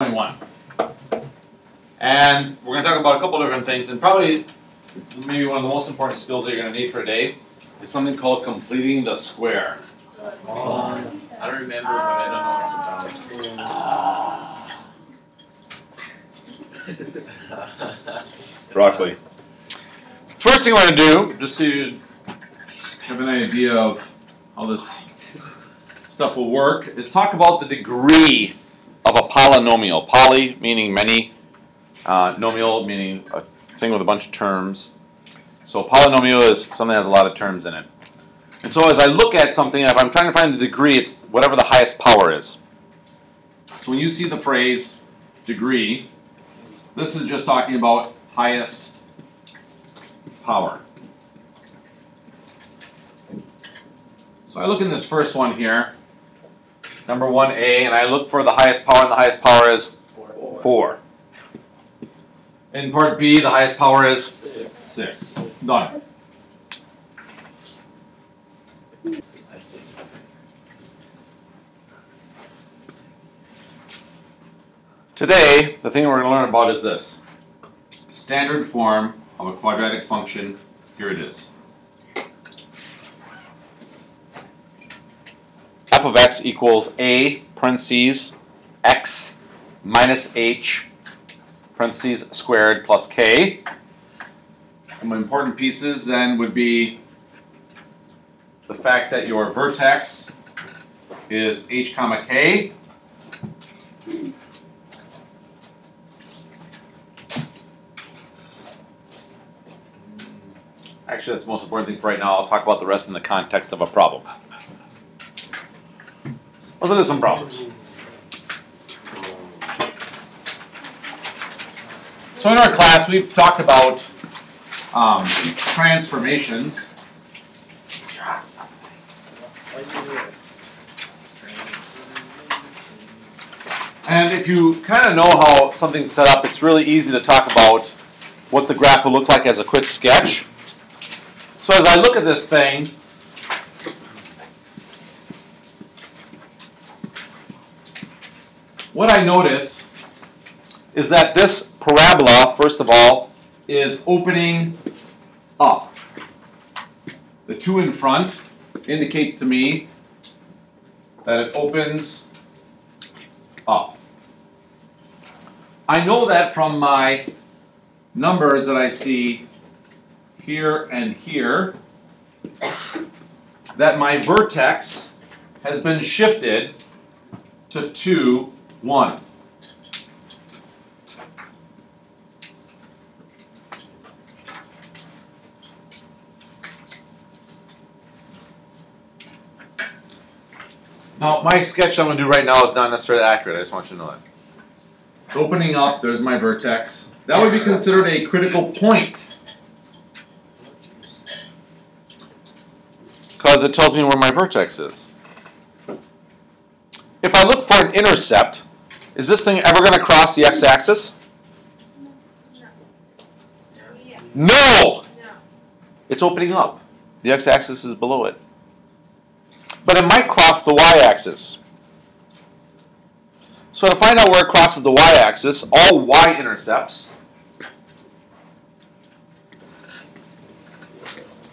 21. And we're going to talk about a couple different things, and probably maybe one of the most important skills that you're going to need for a day is something called completing the square. I don't remember, but I don't know what it's about. Broccoli. First thing we're going to do, just so you have an idea of how this stuff will work, is talk about the degree of a polynomial. Poly meaning many, nomial meaning a thing with a bunch of terms. So a polynomial is something that has a lot of terms in it. And so as I look at something, if I'm trying to find the degree, it's whatever the highest power is. So when you see the phrase degree, this is just talking about highest power. So I look in this first one here, number 1a, and I look for the highest power, and the highest power is 4. In part B, the highest power is 6. Done. Today, the thing we're going to learn about is this. Standard form of a quadratic function. Here it is. F of x equals a, parentheses, x minus h, parentheses, squared plus k. Some important pieces then would be the fact that your vertex is h comma k. Actually, that's the most important thing for right now. I'll talk about the rest in the context of a problem. Let's look at some problems. So in our class, we've talked about transformations. And if you kind of know how something's set up, it's really easy to talk about what the graph will look like as a quick sketch. So as I look at this thing, what I notice is that this parabola, first of all, is opening up. The 2 in front indicates to me that it opens up. I know that from my numbers that I see here and here, that my vertex has been shifted to 2, 1. Now, my sketch I'm going to do right now is not necessarily accurate. I just want you to know that. It's opening up. There's my vertex. That would be considered a critical point, because it tells me where my vertex is. If I look for an intercept, is this thing ever going to cross the x-axis? No! It's opening up. The x-axis is below it. But it might cross the y-axis. So to find out where it crosses the y-axis, all y-intercepts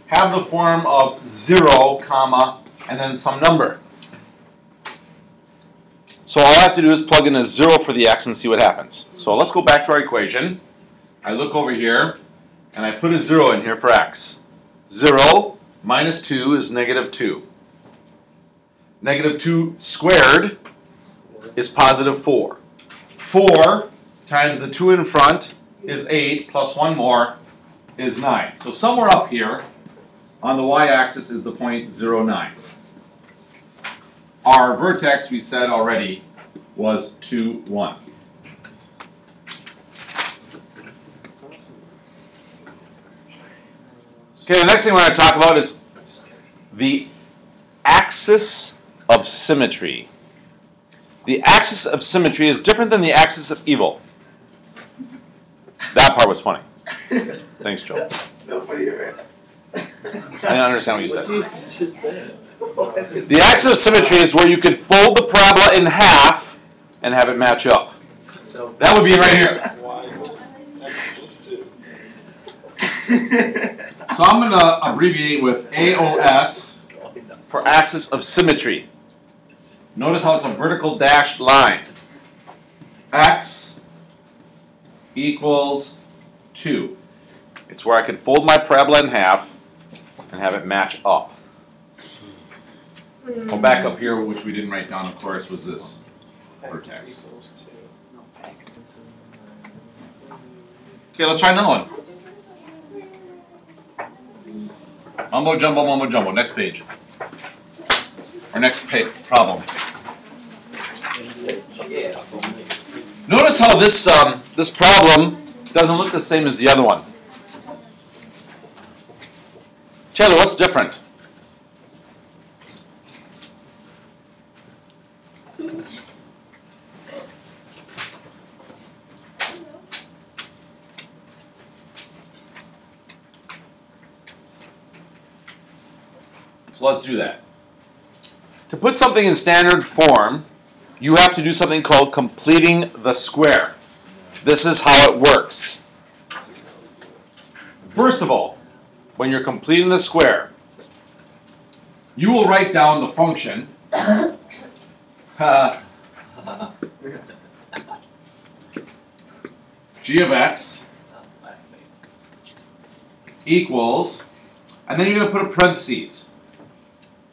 have the form of 0, comma, and then some number. So all I have to do is plug in a 0 for the x and see what happens. So let's go back to our equation. I look over here, and I put a 0 in here for x. 0 minus 2 is negative 2. Negative 2 squared is positive 4. 4 times the 2 in front is 8, plus 1 more is 9. So somewhere up here on the y-axis is the point 0, 9. Our vertex, we said already, was 2, 1. Okay, the next thing we're going to talk about is the axis of symmetry. The axis of symmetry is different than the axis of evil. That part was funny. Thanks, Joe. No funny, right? I didn't understand what you said. What did you just say? The axis of symmetry is where you can fold the parabola in half and have it match up. So That would be right here. Y equals X equals 2. So I'm going to abbreviate with AOS for axis of symmetry. Notice how it's a vertical dashed line. X equals 2. It's where I can fold my parabola in half and have it match up. Well, back up here, which we didn't write down, of course, was this vertex. Equals 2. Okay, let's try another one. Mumbo jumbo, next page. Or next problem. Notice how this this problem doesn't look the same as the other one. Taylor, what's different? So let's do that. To put something in standard form, you have to do something called completing the square. This is how it works. First of all, when you're completing the square, you will write down the function g of x equals, and then you're going to put a parentheses.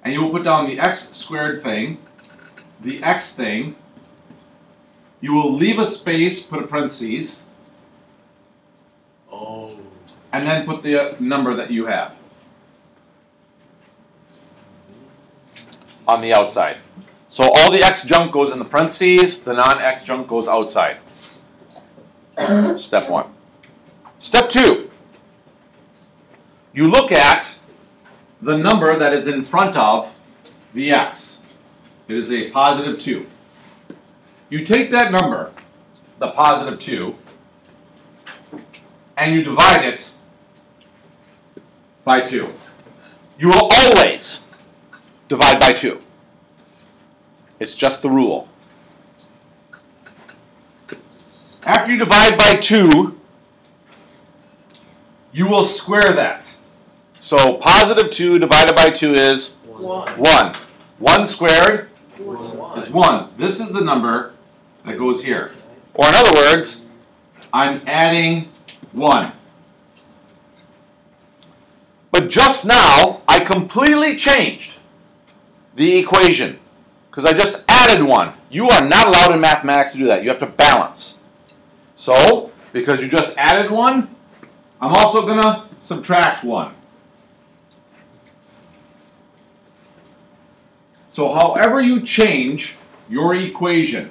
And you will put down the x squared thing, the x thing. You will leave a space, put a parentheses. Oh. And then put the number that you have on the outside. So all the x junk goes in the parentheses, the non-x junk goes outside. Step 1. Step 2. You look at the number that is in front of the x. It is a positive 2. You take that number, the positive 2, and you divide it by 2. You will always divide by 2. It's just the rule. After you divide by 2, you will square that. So positive 2 divided by 2 is 1. 1. 1 squared is 1. 1. This is the number that goes here. Or in other words, I'm adding 1. But just now, I completely changed the equation because I just added 1. You are not allowed in mathematics to do that. You have to balance. So, because you just added 1, I'm also going to subtract 1. So however you change your equation,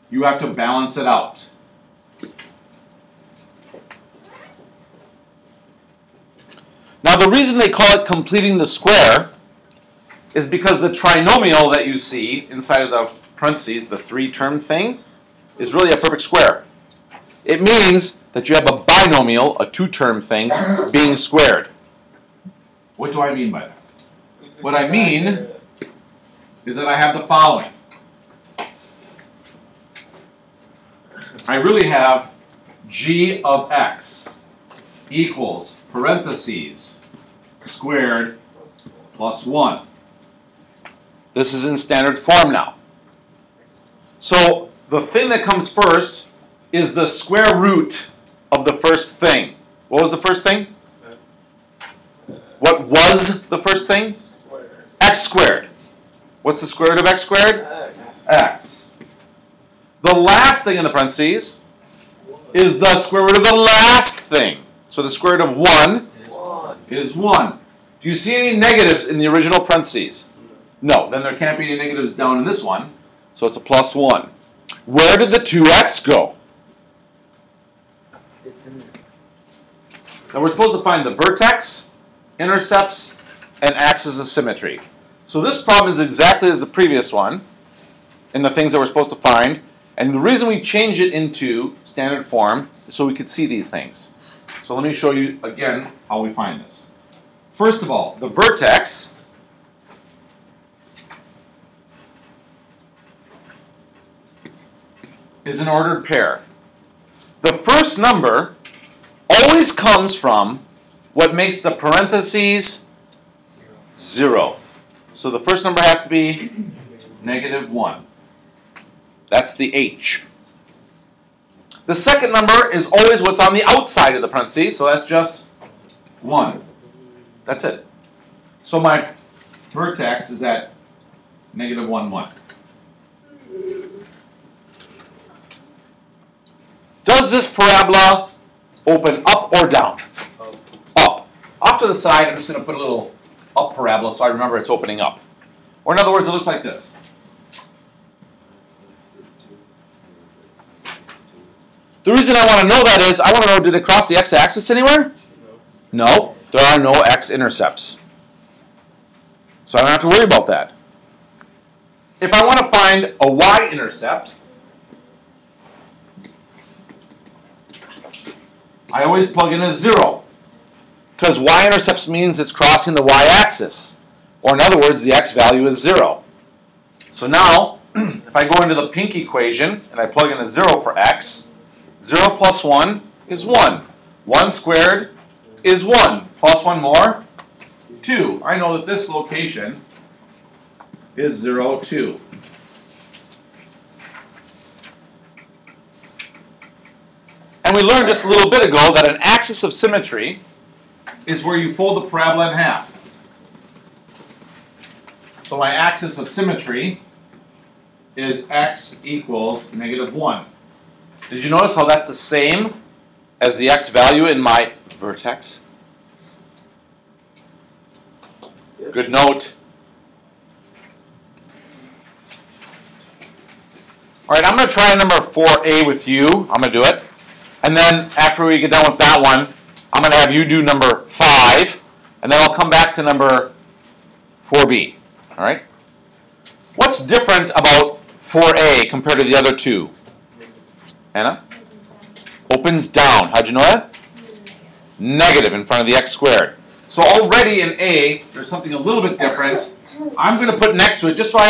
you have to balance it out. Now the reason they call it completing the square is because the trinomial that you see inside of the parentheses, the 3-term thing, is really a perfect square. It means that you have a binomial, a 2-term thing, being squared. What do I mean by that? What I mean is that I have the following. I really have g of x equals parentheses squared plus 1. This is in standard form now. So the thing that comes first is the square root of the first thing. What was the first thing? What was the first thing? X squared. What's the square root of x squared? X. The last thing in the parentheses is the square root of the last thing. So the square root of 1 is 1. Do you see any negatives in the original parentheses? No. Then there can't be any negatives down in this one. So it's a plus 1. Where did the 2x go? Now we're supposed to find the vertex, intercepts, and axis of symmetry. So this problem is exactly as the previous one in the things that we're supposed to find. And the reason we changed it into standard form is so we could see these things. So let me show you again how we find this. First of all, the vertex is an ordered pair. The first number always comes from what makes the parentheses 0. So the first number has to be -1. That's the H. The second number is always what's on the outside of the parentheses, so that's just 1. That's it. So my vertex is at -1, 1. Does this parabola open up or down? Up. Off to the side, I'm just going to put a little up parabola so I remember it's opening up. Or in other words, it looks like this. The reason I want to know that is, I want to know, did it cross the x-axis anywhere? No. There are no x-intercepts. So I don't have to worry about that. If I want to find a y-intercept, I always plug in a 0. Because y-intercepts means it's crossing the y-axis. Or in other words, the x value is 0. So now, if I go into the pink equation and I plug in a 0 for x, 0 plus 1 is 1. 1 squared is 1. Plus 1 more, 2. I know that this location is 0, 2. And we learned just a little bit ago that an axis of symmetry is where you fold the parabola in half. So my axis of symmetry is x equals -1. Did you notice how that's the same as the x value in my vertex? Good note. All right, I'm going to try number 4a with you. I'm going to do it. And then after we get done with that one, I'm going to have you do number 5. And then I'll come back to number 4b. All right? What's different about 4a compared to the other two? Anna? Opens down. How'd you know that? Negative in front of the x squared. So already in A, there's something a little bit different. I'm going to put next to it just so I